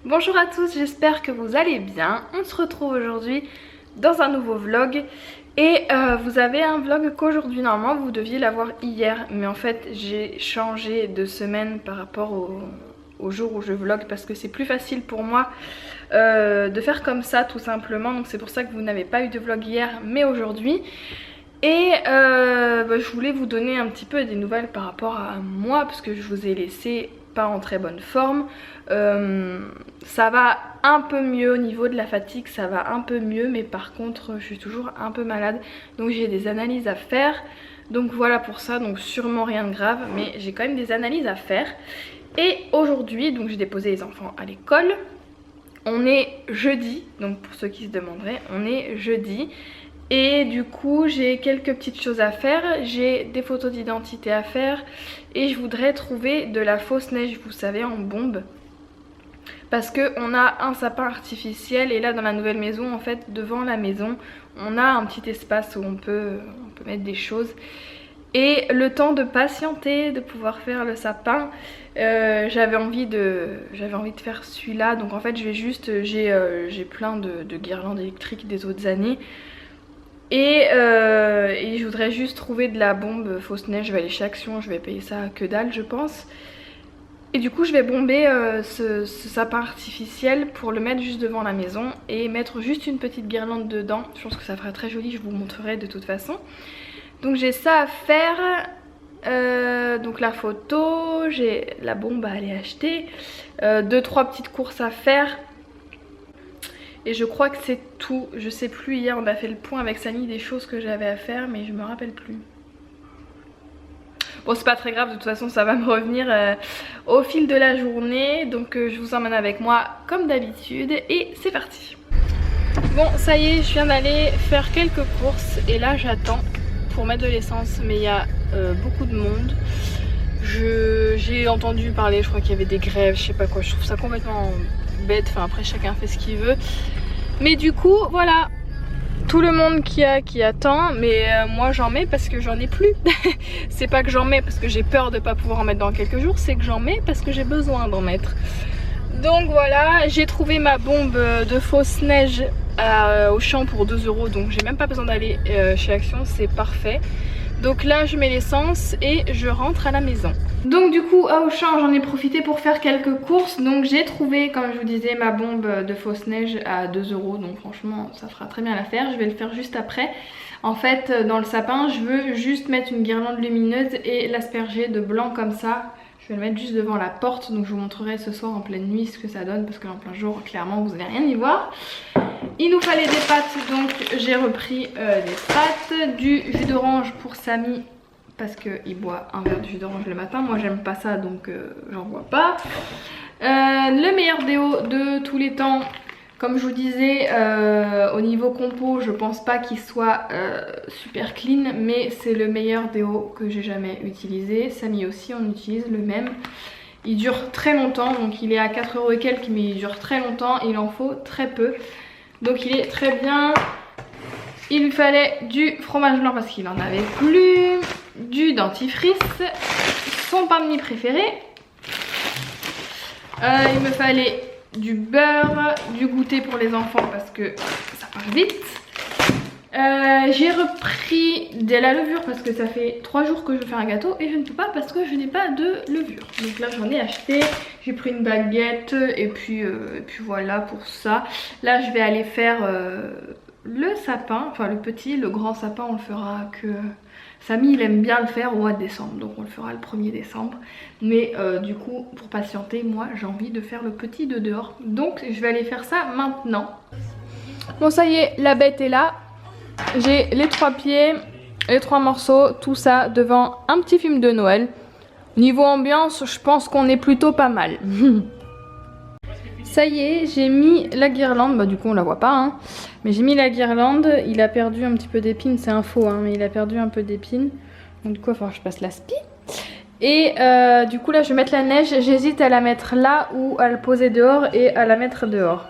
Bonjour à tous, j'espère que vous allez bien. On se retrouve aujourd'hui dans un nouveau vlog. Et vous avez un vlog qu'aujourd'hui, normalement vous deviez l'avoir hier. Mais en fait j'ai changé de semaine par rapport au jour où je vlog. Parce que c'est plus facile pour moi de faire comme ça tout simplement. Donc c'est pour ça que vous n'avez pas eu de vlog hier mais aujourd'hui. Et je voulais vous donner un petit peu des nouvelles par rapport à moi. Parce que je vous ai laissé pas en très bonne forme. Ça va un peu mieux au niveau de la fatigue, ça va un peu mieux, mais par contre je suis toujours un peu malade, donc j'ai des analyses à faire. Donc voilà pour ça, donc sûrement rien de grave, mais j'ai quand même des analyses à faire. Et aujourd'hui, donc j'ai déposé les enfants à l'école. On est jeudi, donc pour ceux qui se demanderaient, on est jeudi. Et du coup j'ai quelques petites choses à faire, j'ai des photos d'identité à faire et je voudrais trouver de la fausse neige, vous savez, en bombe. Parce qu'on a un sapin artificiel et là dans la nouvelle maison, en fait devant la maison, on a un petit espace où on peut mettre des choses. Et le temps de patienter, de pouvoir faire le sapin, j'avais envie de faire celui-là. Donc en fait je vais juste, j'ai plein de guirlandes électriques des autres années. Et je voudrais juste trouver de la bombe fausse neige. Je vais aller chez Action, je vais payer ça que dalle je pense. Et du coup je vais bomber ce sapin artificiel pour le mettre juste devant la maison et mettre juste une petite guirlande dedans. Je pense que ça fera très joli, je vous montrerai de toute façon. Donc j'ai ça à faire, donc la photo, j'ai la bombe à aller acheter, 2-3 petites courses à faire. Et je crois que c'est tout, je sais plus, hier on a fait le point avec Samy des choses que j'avais à faire mais je me rappelle plus. Bon c'est pas très grave, de toute façon ça va me revenir au fil de la journée. Donc je vous emmène avec moi comme d'habitude et c'est parti. Bon ça y est, je viens d'aller faire quelques courses et là j'attends pour mettre de l'essence. Mais il y a beaucoup de monde. J'ai entendu parler, je crois qu'il y avait des grèves, je sais pas quoi, je trouve ça complètement bête. Enfin après chacun fait ce qu'il veut. Mais du coup voilà, tout le monde qui attend, mais moi j'en mets parce que j'en ai plus. C'est pas que j'en mets parce que j'ai peur de pas pouvoir en mettre dans quelques jours, c'est que j'en mets parce que j'ai besoin d'en mettre. Donc voilà, j'ai trouvé ma bombe de fausse neige au champ pour 2 €, donc j'ai même pas besoin d'aller chez Action, c'est parfait. Donc là je mets l'essence et je rentre à la maison. Donc du coup à Auchan j'en ai profité pour faire quelques courses. Donc j'ai trouvé, comme je vous disais, ma bombe de fausse neige à 2 €. Donc franchement ça fera très bien l'affaire. Je vais le faire juste après. En fait dans le sapin je veux juste mettre une guirlande lumineuse et l'asperger de blanc comme ça. Je vais le mettre juste devant la porte. Donc je vous montrerai ce soir en pleine nuit ce que ça donne. Parce qu'en plein jour clairement vous n'allez rien y voir. Il nous fallait des pâtes, donc j'ai repris des pâtes, du jus d'orange pour Samy parce qu'il boit un verre de jus d'orange le matin. Moi j'aime pas ça donc j'en bois pas. Le meilleur déo de tous les temps, comme je vous disais, au niveau compo je pense pas qu'il soit super clean, mais c'est le meilleur déo que j'ai jamais utilisé. Samy aussi on utilise le même. Il dure très longtemps, donc il est à 4 € et quelques, mais il dure très longtemps, il en faut très peu. Donc il est très bien. Il lui fallait du fromage blanc parce qu'il en avait plus, du dentifrice, son pain de mie préféré. Il me fallait du beurre, du goûter pour les enfants parce que ça part vite. J'ai repris de la levure parce que ça fait 3 jours que je veux faire un gâteau et je ne peux pas parce que je n'ai pas de levure. Donc là j'en ai acheté, j'ai pris une baguette et puis voilà pour ça. Là je vais aller faire le sapin, enfin le grand sapin on le fera que... Samy il aime bien le faire au mois de décembre, donc on le fera le 1er décembre. Mais du coup pour patienter, moi j'ai envie de faire le petit de dehors. Donc je vais aller faire ça maintenant. Bon ça y est, la bête est là. J'ai les 3 pieds, les 3 morceaux, tout ça devant un petit film de Noël. Niveau ambiance, je pense qu'on est plutôt pas mal. Ça y est, j'ai mis la guirlande, bah du coup on la voit pas hein. Mais j'ai mis la guirlande, il a perdu un petit peu d'épines, c'est un faux hein, mais il a perdu un peu d'épines. Donc du coup il va falloir que je passe l'aspi. Et du coup là je vais mettre la neige, j'hésite à la mettre là ou à le poser dehors et à la mettre dehors.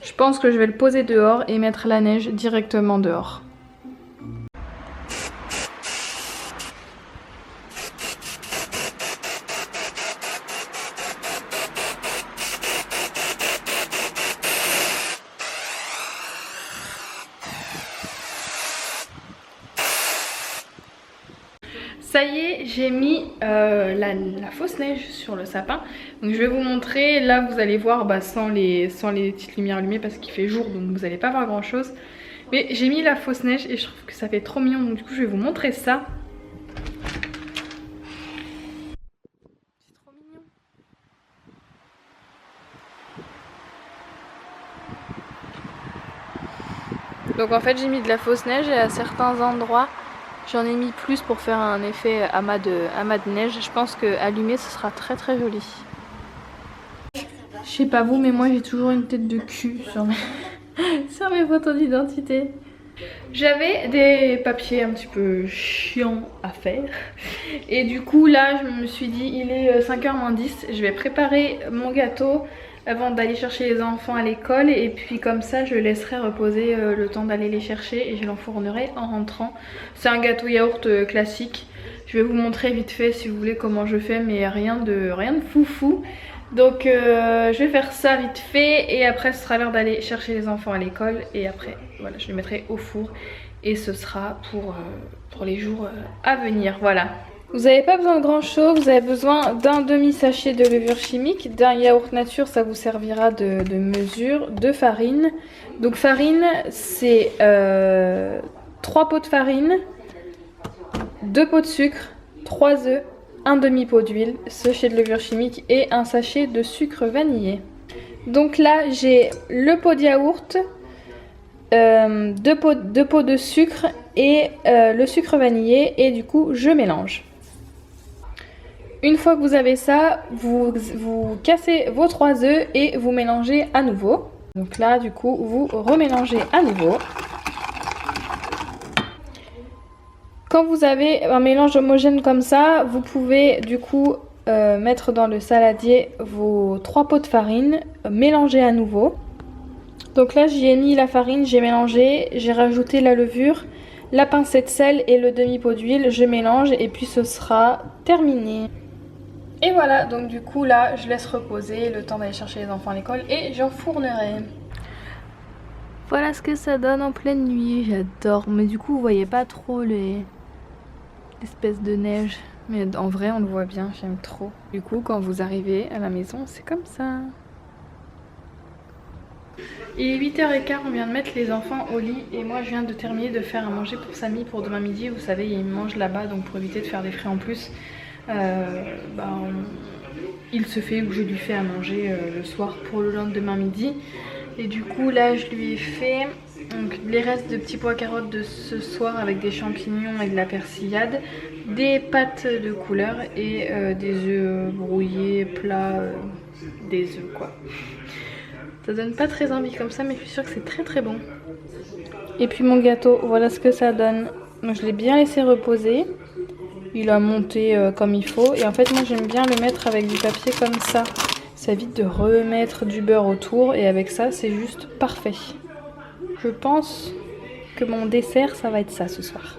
Je pense que je vais le poser dehors et mettre la neige directement dehors. Ça y est, j'ai mis la fausse neige sur le sapin. Donc je vais vous montrer. Là vous allez voir sans les petites lumières allumées parce qu'il fait jour, donc vous n'allez pas voir grand chose. Mais j'ai mis la fausse neige et je trouve que ça fait trop mignon. Donc du coup je vais vous montrer ça. C'est trop mignon. Donc en fait j'ai mis de la fausse neige et à certains endroits j'en ai mis plus pour faire un effet amas de neige. Je pense que allumé ce sera très très joli. Je sais pas vous, mais moi j'ai toujours une tête de cul sur mes photos d'identité. J'avais des papiers un petit peu chiants à faire. Et du coup là je me suis dit il est 5h moins 10. Je vais préparer mon gâteau avant d'aller chercher les enfants à l'école. Et puis comme ça je laisserai reposer le temps d'aller les chercher et je l'enfournerai en rentrant. C'est un gâteau yaourt classique. Je vais vous montrer vite fait si vous voulez comment je fais, mais rien de foufou. Donc je vais faire ça vite fait et après ce sera l'heure d'aller chercher les enfants à l'école. Et après voilà, je les mettrai au four et ce sera pour les jours à venir. Voilà. Vous n'avez pas besoin de grand chose, vous avez besoin d'un demi-sachet de levure chimique, d'un yaourt nature, ça vous servira de mesure, de farine. Donc farine, c'est 3 pots de farine, 2 pots de sucre, 3 œufs, un demi-pot d'huile, sachet de levure chimique et un sachet de sucre vanillé. Donc là j'ai le pot de yaourt, 2 pots de sucre et le sucre vanillé et du coup je mélange. Une fois que vous avez ça, vous cassez vos 3 œufs et vous mélangez à nouveau. Donc là du coup vous remélangez à nouveau. Quand vous avez un mélange homogène comme ça, vous pouvez du coup mettre dans le saladier vos 3 pots de farine, mélanger à nouveau. Donc là j'y ai mis la farine, j'ai mélangé, j'ai rajouté la levure, la pincée de sel et le demi-pot d'huile, je mélange et puis ce sera terminé. Et voilà, donc du coup là je laisse reposer le temps d'aller chercher les enfants à l'école et j'enfournerai. Voilà ce que ça donne en pleine nuit, j'adore. Mais du coup vous voyez pas trop l'espèce de neige. Mais en vrai on le voit bien, j'aime trop. Du coup quand vous arrivez à la maison c'est comme ça. Il est 8h15, on vient de mettre les enfants au lit et moi je viens de terminer de faire à manger pour Samy pour demain midi. Vous savez il mange là-bas donc pour éviter de faire des frais en plus. Il se fait ou je lui fais à manger le soir pour le lendemain midi. Et du coup là je lui ai fait donc, les restes de petits pois carottes de ce soir avec des champignons et de la persillade, des pâtes de couleur et des œufs brouillés, plats, des œufs quoi. Ça donne pas très envie comme ça mais je suis sûre que c'est très très bon. Et puis mon gâteau, voilà ce que ça donne. Donc, je l'ai bien laissé reposer. Il a monté comme il faut et en fait moi j'aime bien le mettre avec du papier comme ça. Ça évite de remettre du beurre autour et avec ça c'est juste parfait. Je pense que mon dessert ça va être ça ce soir.